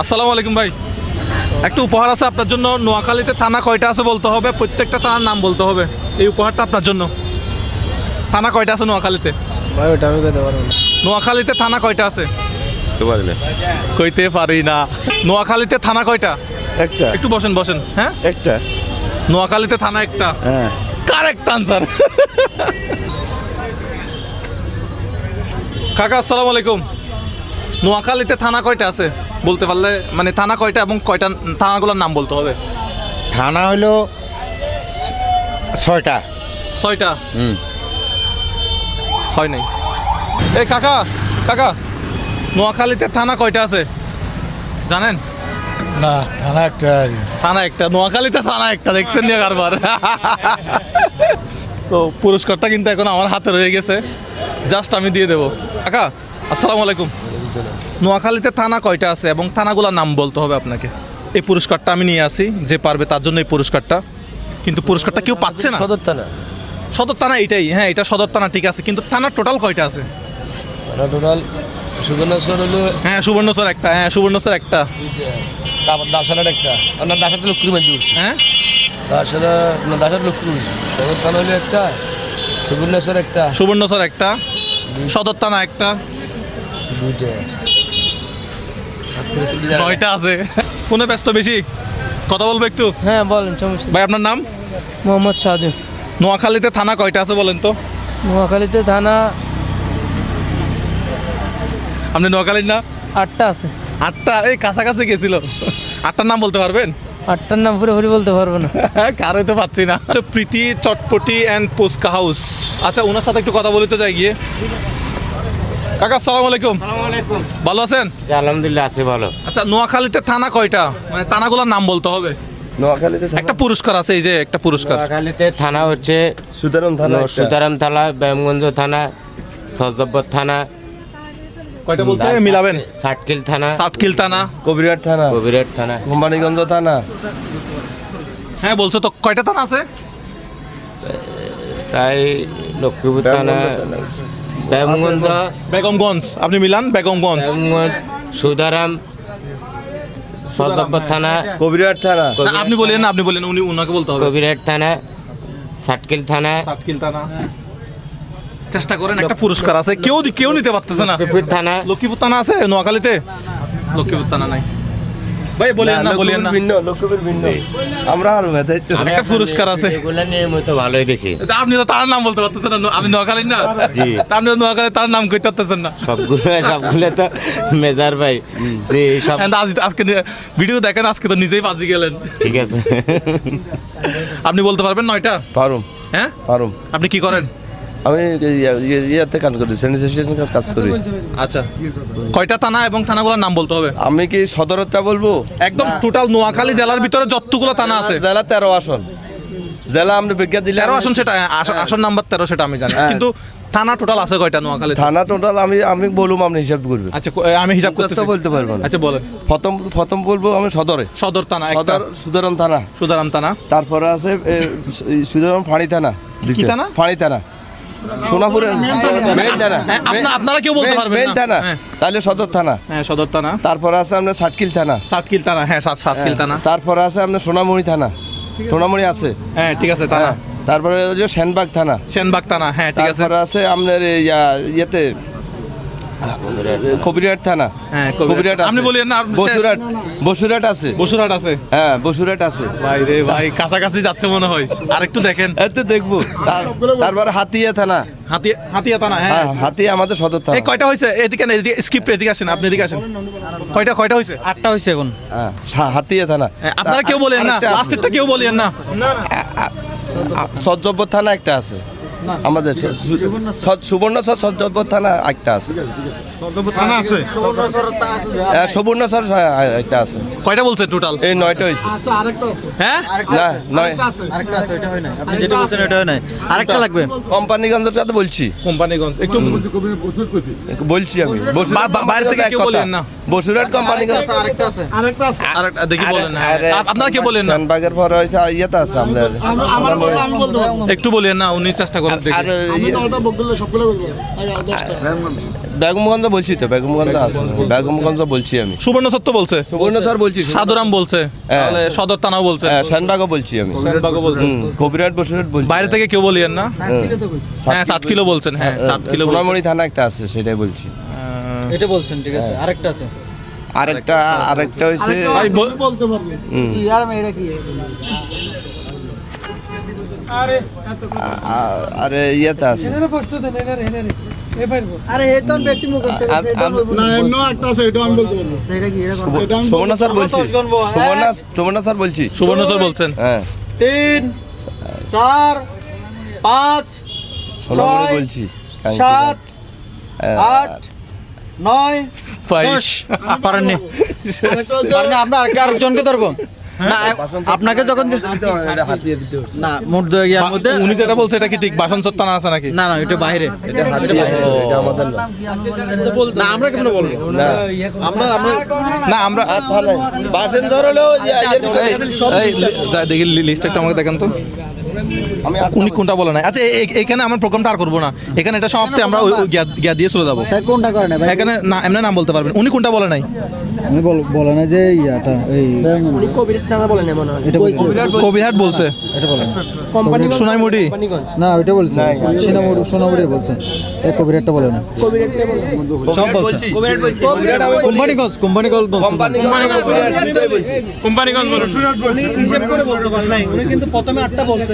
আসসালামু আলাইকুম ভাই, একটা উপহার আছে আপনার জন্য। নোয়াখালীতে থানা কয়টা আছে বলতে হবে, প্রত্যেকটা থানার নাম বলতে হবে। এই উপহারটা আপনার জন্য। থানা কয়টা আছে নোয়াখালীতে? ভাই ওটা আমি কইতে পারবো না। নোয়াখালীতে থানা কয়টা আছে? কইতে পারি না। নোয়াখালীতে থানা কয়টা? একটা। একটু বসেন বসেন। হ্যাঁ, একটা। নোয়াখালীতে থানা একটা। হ্যাঁ, কারেক্ট আনসার। কাকা আসসালামু আলাইকুম। নোয়াখালীতে থানা কয়টা আছে বলতে পারলে, মানে থানা কয়টা এবং কয়টা থানাগুলোর নাম বলতে হবে। থানা হলো 6টা। 6টা? হয় নাই। এই কাকা কাকা, নোয়াখালীতে থানা কয়টা আছে জানেন? না, থানা একটা। থানা একটা। নোয়াখালীতে থানা একটা, দেখছেন না কারবার। তো পুরস্কারটা কিন্তু এখন আমার হাতে রয়ে গেছে, জাস্ট আমি দিয়ে দেবো। কাকা আসসালামু আলাইকুম। নোয়াখালীতে থানা কয়টা আছে এবং থানাগুলোর নাম বলতে হবে আপনাকে। এই পুরস্কারটা আমি নিয়ে আসি, যে পারবে তার জন্য এই পুরস্কারটা। কিন্তু পুরস্কারটা কেউ পাচ্ছে না। সদর থানা। সদর থানা এইটাই, হ্যাঁ এটা সদর থানা, ঠিক আছে। কিন্তু থানার টোটাল কয়টা আছে? টোটাল সুবর্ণচর হলো হ্যাঁ সুবর্ণচর একটা, হ্যাঁ সুবর্ণচর একটা। তারপর দাসানের একটা, আপনার দাসাটা লক্ষ্মীর মধ্যে উঠছে। হ্যাঁ দাসাটা না, দাসার লক্ষ্মীর উঠছে। সদর থানা হলো একটা, সুবর্ণচর একটা, সুবর্ণচর একটা, সদর থানা একটা, দুইটা। 9টা আছে। ফোনে ব্যস্ত বেশি, কথা বলবো একটু। হ্যাঁ বলেন, সমস্যা ভাই আপনার নাম? মোহাম্মদ শাহজু। নোয়াখালীতে থানা কয়টা আছে বলেন তো? নোয়াখালীতে থানা আপনি নোয়াখালীর না? 8টা আছে। 8টা? এই কাছাকাছি গেছিল। 8টার নাম বলতে পারবেন? 8টার নাম পুরোপুরি বলতে পারবো না। কার হইতে পাচ্ছি না। প্রীতি চটপটি অ্যান্ড পুস্কা হাউস। আচ্ছা ওনার সাথে একটু কথা বলি তো যাই গিয়ে। কাকা আসসালামু আলাইকুম। ভালো আছেন? আলহামদুলিল্লাহ আছি ভালো। আচ্ছা নোয়াখালীতে থানা কয়টা, মানে থানাগুলোর নাম বলতে হবে। নোয়াখালীতে একটা পুরস্কার আছে, এই যে একটা পুরস্কার। নোয়াখালীতে থানা হচ্ছে সুদারাম থানা একটা। সুতারাম থানা, ব্যায়ামগঞ্জ থানা, সজব্বর থানা, কয়টা বলতে হবে মিলাবেন? সাটকিল থানা, সাতকিল থানা। কবিরহাট থানা, কবিরহাট থানা, কোম্পানিগঞ্জ থানা। হ্যাঁ বলছো তো, কয়টা থানা আছে? প্রায় লক্ষ্মীপুর থানা, ব্যায়ামগঞ্জ, বেগমগঞ্জ। আপনি মিলান বেগমগঞ্জ। ব্যায়ামগঞ্জ, সুদারাম, সজব্বর থানা, কবিরহাট থানা। না, আপনি বলেন না, আপনি বলেন, উনি উনাকে বলতে হবে। কবিরহাট থানা, সাটকিল থানা, সাতকিল থানা। চেষ্টা করেন, একটা পুরস্কার আছে। কেউ নিতে পারতেছে না। লক্ষ্মীপুর থানা, লক্ষ্মীপুর থানা আছে নোয়াখালীতে? লক্ষ্মীপুর থানা নাই ভাই, বলেন না বলেন না। ভিন্ন, লক্ষ্মীপুর ভিন্ন। আমরা আর দায়িত্ব। একটা পুরস্কার আছে। এগুলো নিয়মিত ভালোই দেখি। তা আপনি তো তার নাম বলতে পারতেছেন না। আমি নোয়াখালীর না? জি। তা আপনি নোয়াখালী তার নাম কইতে পারতেছেন না। সবগুলো তো মেজার ভাই জি সব। And আজকে ভিডিও দেখেন, আজকে তো নিজেই বাজি গেলেন। ঠিক আছে। আপনি বলতে পারবেন 9টা? পারুম, হ্যাঁ পারুম। আপনি কি করেন? আমি ইয়াতে কাজ করি, স্যানিটেশন কাজ করি। আচ্ছা কয়টা থানা এবং থানাগুলোর নাম বলতে হবে? আমি কি সদরটা বলবো? একদম টোটাল নোয়াখালী জেলার ভিতরে যতগুলো থানা আছে। জেলা 13 আসন। জেলা আমরা বিজ্ঞা দিলে 13 আসন, সেটা আসন নাম্বার 13 সেটা আমি জানি, হ্যাঁ। কিন্তু থানা টোটাল আছে কয়টা নোয়াখালী? থানা টোটাল আমি বলুম, আপনি হিসাব করবেন। আচ্ছা আমি হিসাব করতেছি। বলতে পারবো না। আচ্ছা বলেন। প্রথম বলবো আমি সদরে। সদর থানা একটা, সদর সুদারাম থানা। সুদারাম থানা, তারপরে আছে সুদারাম ফাঁড়ি থানা। কি থানা? ফাঁড়ি থানা, সোনাপুরের মেইন থানা। হ্যাঁ, আপনারা কেউ বলতে পারবেন মেইন না। থানা, হ্যাঁ। তাহলে সদর থানা। হ্যাঁ সদর থানা। তারপরে আছে আপনার সাতকিল থানা। সাতকিল থানা, হ্যাঁ সাতকিল থানা। তারপরে আছে আপনার সোনামুড়ি থানা। সোনামুড়ি আছে। হ্যাঁ ঠিক আছে থানা। হ্যাঁ। তারপরে ওই যে সেনবাগ থানা। সেনবাগ থানা, হ্যাঁ ঠিক আছে। তারপরে আছে আপনার ইয়েতে কবিরহাট থানা। হ্যাঁ কবিরহাট আছে। আপনি বলেন না। বসুরহাট আছে। বসুরহাট আছে। হ্যাঁ বসুরহাট আছে। ভাই রে ভাই, কাছাকাছি যাচ্ছে মনে হয়। আর একটু দেখেন। এত দেখবো। তারপরে হাতিয়া থানা। হাতিয়া থানা, হ্যাঁ। হ্যাঁ, হাতিয়া আমাদের সদর থানা। এই কয়টা হয়েছে? এদিকে না, এদিকে স্ক্রিপ্ট, এদিকে আসেন, আপনি এদিকে আসেন। কয়টা হয়েছে? 8টা হয়েছে এখন। হ্যাঁ, হাতিয়া থানা। হ্যাঁ, আপনারা কেউ বলেন না, আরেকটা আছে। লাস্টেরটা কেউ বলেন না। সজ্জব্বর থানা একটা আছে আমাদের। সুবর্ণচর সজ্জব্বর থানা একটা আছে। থানা আছে। সুবর্ণচর একটা আছে। কয়টা বলছেন টোটাল? এই 9টা হয়েছে। হ্যাঁ না, 9। আপনি যেটা বলছেন ওটাও নাই, আরেকটা লাগবে। কোম্পানিগঞ্জের কথা বলছি। কোম্পানিগঞ্জ একটু বলছি আমি। বাইরে থেকে কেউ বলেন না। বসুরহাট কোম্পানিগঞ্জ। আরেকটা দেখি বলেন না। আপনারা কেউ বলেন না। সেনবাগের পরে হয়েছে ইয়েতে আছে আমাদের। একটু বলেন না, উনি চেষ্টা করেন দেখি। আর বেগমগঞ্জ বলছি তো, বেগমগঞ্জ আছে, বেগমগঞ্জ বলছি আমি। সুবর্ণ সত্য বলছে, সুবর্ণ স্যার বলছি, সাধুরাম বলছে, হ্যাঁ। তাহলে সদর থানাও বলছে, হ্যাঁ শানবাগও বলছি আমি, শানবাগও বলছে। কবিরাট বসুরাট বলছি। বাইরে থেকে কেউ বলিয়েন না। হ্যাঁ 7 কিলো বলছেন, হ্যাঁ 7 কিলো বলছেন। সোনামণি থানা একটা আছে, সেটাই বলছি। এটা বলছেন, ঠিক আছে। আরেকটা আছে, আরেকটা হয়েছে ভাই বলতে পারবে কি আর এটা কি? আরে ইয়েতে আছে। আরে এই তো ব্যক্তি মুখস্থ করছে, এটা বলবো না। অন্য একটা আছে, এটা আমি বলতে পারবো। এটা কি? এটা কোন? এটা আমি সুবর্ণ স্যার বলছি, সুবর্ণ স্যার বলছি। সুবর্ণ স্যার বলছেন। হ্যাঁ 3 4 5 সোনামণি 6 বলছি, 7 8 9 10 পারেননি। পারেননি, আমরা আরেকজনকে ধরবো না। আপনাকে যখন না মোট 2 ইয়ার মধ্যে উনি যেটা বলছে এটা কি ঠিক? বাসনচর থানা আছে নাকি? না না, এটা বাইরে। এটা আমাদের না। না আমরা কেমনে বলবো? না আমরা না আমরা বাসেন ধর হলো দেখি লিস্ট একটা আমাকে দেখেন তো। আমি উনি কোনটা বলে নাই। আচ্ছা এখানে আমার প্রোগ্রামটা আর করবো না, এখানে এটা সমাপ্তি, আমরা ওই গিয়া দিয়ে চলে যাবো। তাই কোনটা করে না ভাই? এখানে না এমনি নাম বলতে পারবেন। উনি কোনটা বলে নাই? আমি বলে না যে ইয়াটা এই এটা কবিরহাট বলছে, এটা বলে সোনাইমুড়ি না, ওইটা বলছে সোনামুড়ি বলছে, এই কবিরাটটা বলে না। সব বলছি, কোম্পানিগঞ্জ উনি হিসাব করে বলতে পারেন নাই। উনি কিন্তু প্রথমে 8টা বলছে,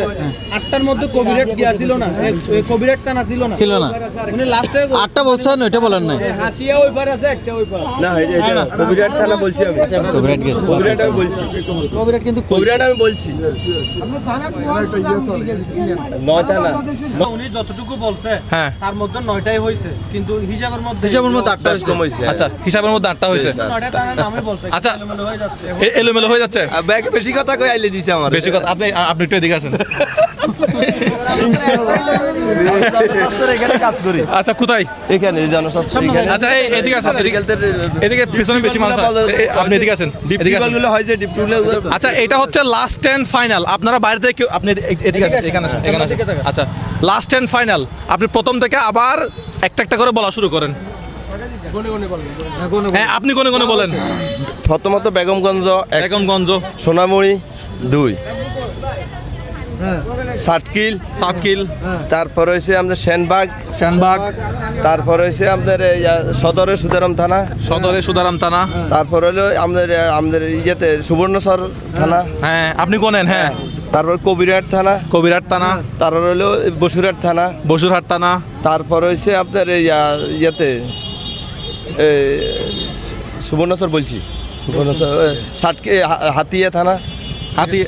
8টার মধ্যে কবিরাট গিয়া ছিল না, এই কবিরাট টানা ছিল না। উনি লাস্টে 8টা বলছেন, ওইটা বলেন নাই। হাতিয়া ওই পারে আছে, একটা ওই পারে। না এটা কবিরাট থানা বলছি আমি। কবিরাট গেছে, কবিরাট আমি বলছি, কবিরাট কিন্তু কবিরাট আমি বলছি। নয় থানা উনি যতটুকু বলছে হ্যাঁ। তার মধ্যে 9টাই হয়েছে, কিন্তু হিসাবের মধ্যে 8টা কম হয়েছে। আচ্ছা হিসাবের মধ্যে 8টা হয়েছে। 9টা তার নামে বলছে, আচ্ছা। এলোমেলো হয়ে যাচ্ছে। এলোমেলো হয়ে যাচ্ছে। ব্যাগ বেশি কথা কই আইলে দিছে আমার। বেশি কথা আপনি একটু এদিকে আসেন। এখানে কাজ করি। আচ্ছা কোথায়? এখানে জনস্বাস্থ্য এখানে। আচ্ছা এদিকে আসেন, এদিকে পিছনে বেশি মানুষ আছে। আপনি এদিকে আসেন, এদিকে আসেন। ডিপগুলো হয় যে ডিপগুলো আচ্ছা এটা হচ্ছে লাস্ট এন্ড ফাইনাল। আপনারা বাইরে থেকে আপনি এদিকে আসেন, এখানে আসেন, এখানে আসেন। আচ্ছা লাস্ট এন্ড ফাইনাল, আপনি প্রথম থেকে আবার একটা করে বলা শুরু করেন। হ্যাঁ আপনি কোনে কোনে বলেন। প্রথমত বেগমগঞ্জ 1, বেগমগঞ্জ, সোনামুড়ি 2, সাতকিল, সাতকিল, তারপর হয়েছে আমাদের সেনবাগ, শানবাগ, তারপর হয়েছে আমাদের সদরে সুদারাম থানা, সদরে সুদারাম থানা, তারপর হলো আমাদের ইয়েতে সুবর্ণচর থানা, হ্যাঁ আপনি কোনেন, হ্যাঁ তারপর কবিরহাট থানা, কবিরহাট থানা, তারপর হলো বসুরহাট থানা, বসুরহাট থানা, তারপর হয়েছে আপনার ইয়েতে সুবর্ণচর বলছি, সুবর্ণচর সাতকে হাতিয়া থানা,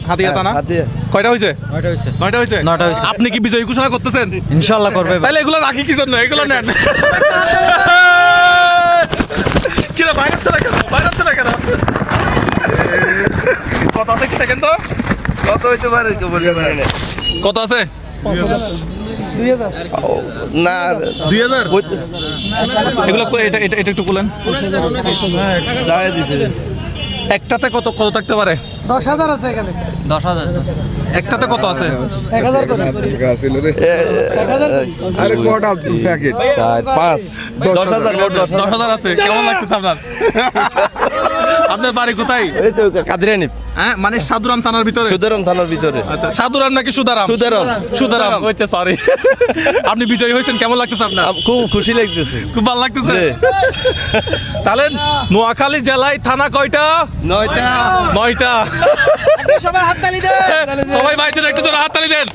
হাতিয়া থানা। হাতিয়া। কয়টা হয়েছে? 9টা হয়েছে। 9টা হয়েছে। 9টা হয়েছে। আপনি কি বিজয় ঘোষণা করতেছেন? ইনশাআল্লাহ করবে। তাহলে এগুলো রাখি কি জন্য? এগুলো নেন। কি রে বাইরে চলে গেল, বাইরে চলে গেল। কত আছে কি দেখেন তো? কত হইতে পারে তো বলতে পারে না। কত আছে? 2000 না 2000। এগুলো এটা এটা এটা একটু বলেন। যায় দিছে। একটাতে কত কত থাকতে পারে? 10,000 আছে এখানে। 10,000 একটাতে কত আছে? 1000 করে। 4, 5, 10,000 মোট 10,000 আছে। কেমন লাগতেছে আপনার? আপনার বাড়ি কোথায়? এই তো কাদিরানি, হ্যাঁ মানে সাধুরাম থানার ভিতরে। সুদারাম থানার ভিতরে। আচ্ছা সাধুরাম নাকি সুদারাম? সুদারাম। সুদারাম হচ্ছে, সরি। আপনি বিজয়ী হয়েছেন, কেমন লাগতেছে আপনার? খুব খুশি লাগতেছে। খুব ভালো লাগতেছে। জি। তাহলে নোয়াখালী জেলায় থানা কয়টা? 9টা। 9টা। সবাই হাততালি দেন। সবাই ভাইদের একটু জোরে হাততালি দেন।